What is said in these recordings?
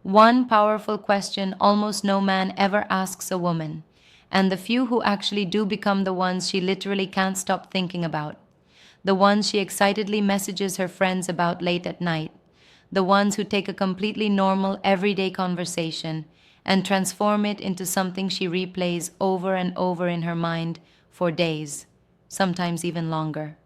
One powerful question almost no man ever asks a woman, and the few who actually do become the ones she literally can't stop thinking about. The ones she excitedly messages her friends about late at night. The ones who take a completely normal, everyday conversation and transform it into something she replays over and over in her mind for days, sometimes even longer.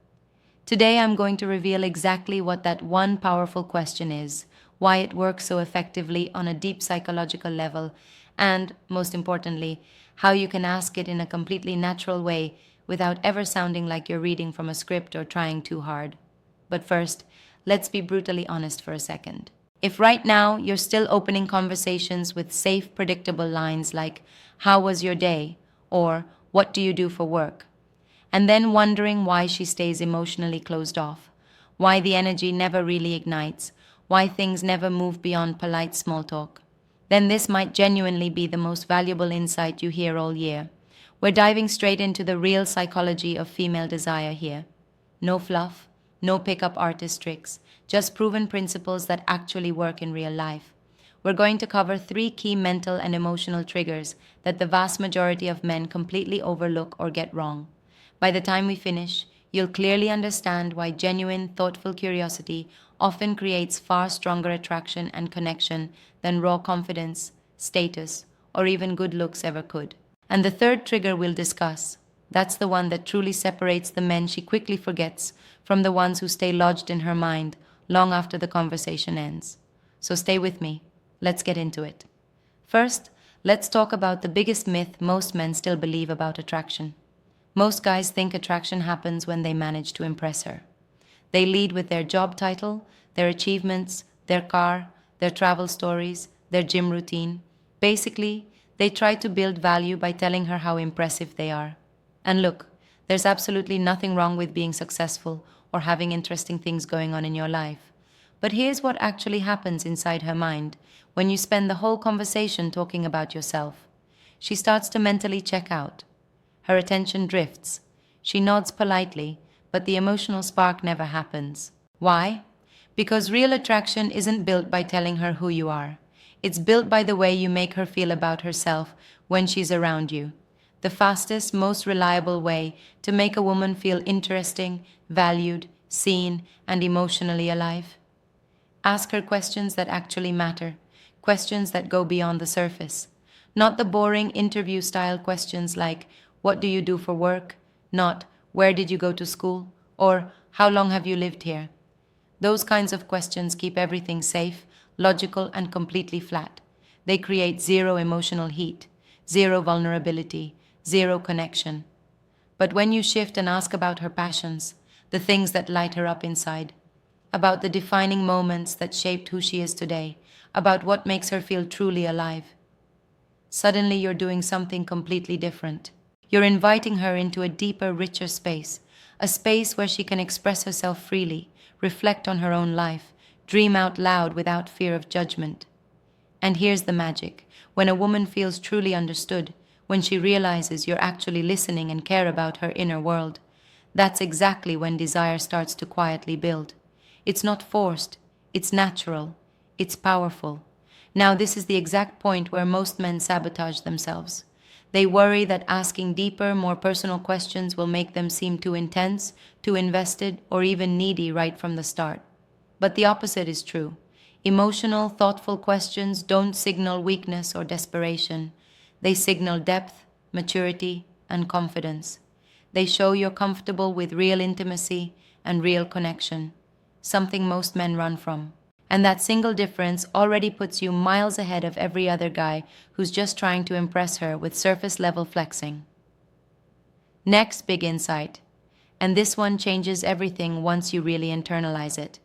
Today, I'm going to reveal exactly what that one powerful question is, why it works so effectively on a deep psychological level, and, most importantly, how you can ask it in a completely natural way without ever sounding like you're reading from a script or trying too hard. But first, let's be brutally honest for a second. If right now you're still opening conversations with safe, predictable lines like, "How was your day?" or "What do you do for work?" and then wondering why she stays emotionally closed off, why the energy never really ignites, why things never move beyond polite small talk, then this might genuinely be the most valuable insight you hear all year. We're diving straight into the real psychology of female desire here. No fluff, no pickup artist tricks, just proven principles that actually work in real life. We're going to cover three key mental and emotional triggers that the vast majority of men completely overlook or get wrong. By the time we finish, you'll clearly understand why genuine, thoughtful curiosity often creates far stronger attraction and connection than raw confidence, status, or even good looks ever could. And the third trigger we'll discuss, that's the one that truly separates the men she quickly forgets from the ones who stay lodged in her mind long after the conversation ends. So stay with me. Let's get into it. First, let's talk about the biggest myth most men still believe about attraction. Most guys think attraction happens when they manage to impress her. They lead with their job title, their achievements, their car, their travel stories, their gym routine. Basically, they try to build value by telling her how impressive they are. And look, there's absolutely nothing wrong with being successful or having interesting things going on in your life. But here's what actually happens inside her mind when you spend the whole conversation talking about yourself. She starts to mentally check out. Her attention drifts. She nods politely, but the emotional spark never happens. Why? Because real attraction isn't built by telling her who you are. It's built by the way you make her feel about herself when she's around you. The fastest, most reliable way to make a woman feel interesting, valued, seen, and emotionally alive. Ask her questions that actually matter, questions that go beyond the surface. Not the boring interview style questions like, "What do you do for work?" Not, "Where did you go to school?" or "How long have you lived here?" Those kinds of questions keep everything safe, logical, and completely flat. They create zero emotional heat, zero vulnerability, zero connection. But when you shift and ask about her passions, the things that light her up inside, about the defining moments that shaped who she is today, about what makes her feel truly alive, suddenly you're doing something completely different. You're inviting her into a deeper, richer space, a space where she can express herself freely, reflect on her own life, dream out loud without fear of judgment. And here's the magic. When a woman feels truly understood, when she realizes you're actually listening and care about her inner world, that's exactly when desire starts to quietly build. It's not forced, it's natural, it's powerful. Now, this is the exact point where most men sabotage themselves. They worry that asking deeper, more personal questions will make them seem too intense, too invested, or even needy right from the start. But the opposite is true. Emotional, thoughtful questions don't signal weakness or desperation. They signal depth, maturity, and confidence. They show you're comfortable with real intimacy and real connection, something most men run from. And that single difference already puts you miles ahead of every other guy who's just trying to impress her with surface level flexing. Next big insight, and this one changes everything once you really internalize it.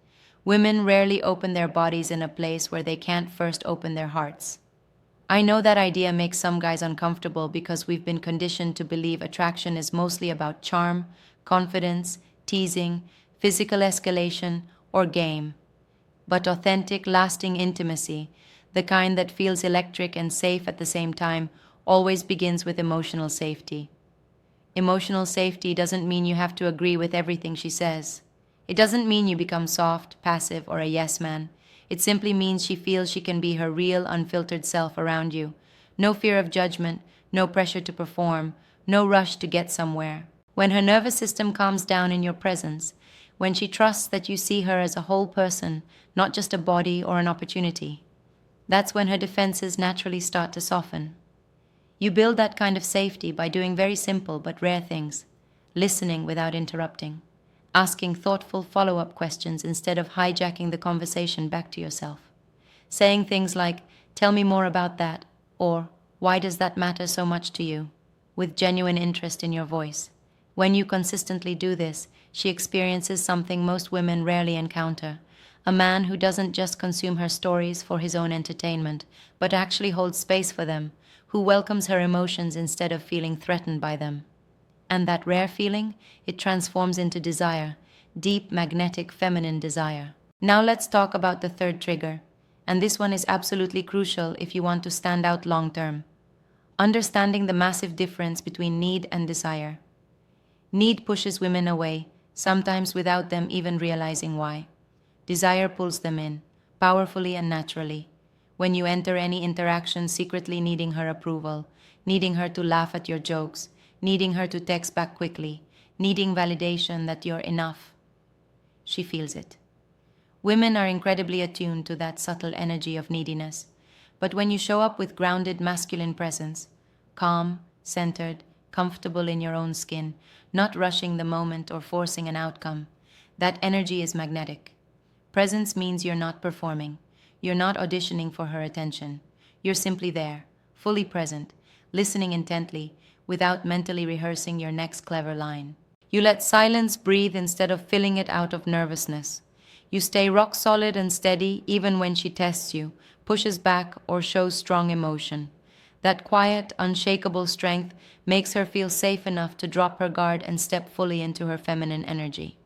Women rarely open their bodies in a place where they can't first open their hearts. I know that idea makes some guys uncomfortable because we've been conditioned to believe attraction is mostly about charm, confidence, teasing, physical escalation, or game. But authentic, lasting intimacy, the kind that feels electric and safe at the same time, always begins with emotional safety. Emotional safety doesn't mean you have to agree with everything she says. It doesn't mean you become soft, passive, or a yes man. It simply means she feels she can be her real, unfiltered self around you. No fear of judgment, no pressure to perform, no rush to get somewhere. When her nervous system calms down in your presence, when she trusts that you see her as a whole person, not just a body or an opportunity, that's when her defenses naturally start to soften. You build that kind of safety by doing very simple but rare things, listening without interrupting, asking thoughtful follow-up questions instead of hijacking the conversation back to yourself, saying things like, "Tell me more about that," or "Why does that matter so much to you?" with genuine interest in your voice. When you consistently do this, she experiences something most women rarely encounter: a man who doesn't just consume her stories for his own entertainment, but actually holds space for them, who welcomes her emotions instead of feeling threatened by them. And that rare feeling, it transforms into desire, deep, magnetic, feminine desire. Now let's talk about the third trigger, and this one is absolutely crucial if you want to stand out long term. Understanding the massive difference between need and desire. Need pushes women away, sometimes without them even realizing why. Desire pulls them in, powerfully and naturally. When you enter any interaction secretly needing her approval, needing her to laugh at your jokes, needing her to text back quickly, needing validation that you're enough, she feels it. Women are incredibly attuned to that subtle energy of neediness. But when you show up with grounded masculine presence, calm, centered, comfortable in your own skin, not rushing the moment or forcing an outcome, that energy is magnetic. Presence means you're not performing. You're not auditioning for her attention. You're simply there, fully present, listening intently, without mentally rehearsing your next clever line. You let silence breathe instead of filling it out of nervousness. You stay rock solid and steady even when she tests you, pushes back, or shows strong emotion. That quiet, unshakable strength makes her feel safe enough to drop her guard and step fully into her feminine energy.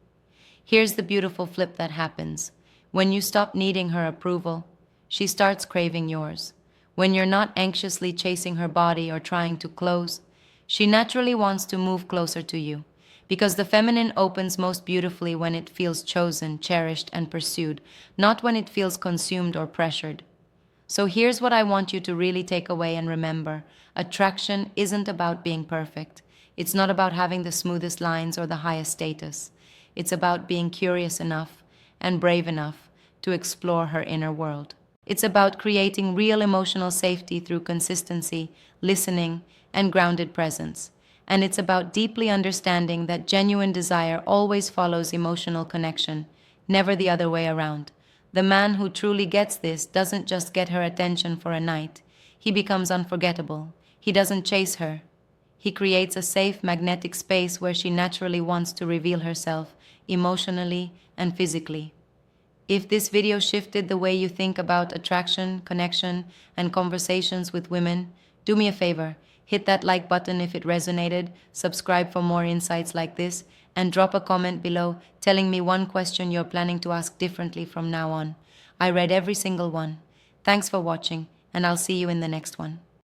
Here's the beautiful flip that happens. When you stop needing her approval, she starts craving yours. When you're not anxiously chasing her body or trying to close, she naturally wants to move closer to you. Because the feminine opens most beautifully when it feels chosen, cherished, and pursued, not when it feels consumed or pressured. So here's what I want you to really take away and remember. Attraction isn't about being perfect. It's not about having the smoothest lines or the highest status. It's about being curious enough and brave enough to explore her inner world. It's about creating real emotional safety through consistency, listening, and grounded presence. And it's about deeply understanding that genuine desire always follows emotional connection, never the other way around. The man who truly gets this doesn't just get her attention for a night. He becomes unforgettable. He doesn't chase her. He creates a safe, magnetic space where she naturally wants to reveal herself, emotionally and physically. If this video shifted the way you think about attraction, connection, and conversations with women, do me a favor. Hit that like button if it resonated, subscribe for more insights like this, and drop a comment below telling me one question you're planning to ask differently from now on. I read every single one. Thanks for watching, and I'll see you in the next one.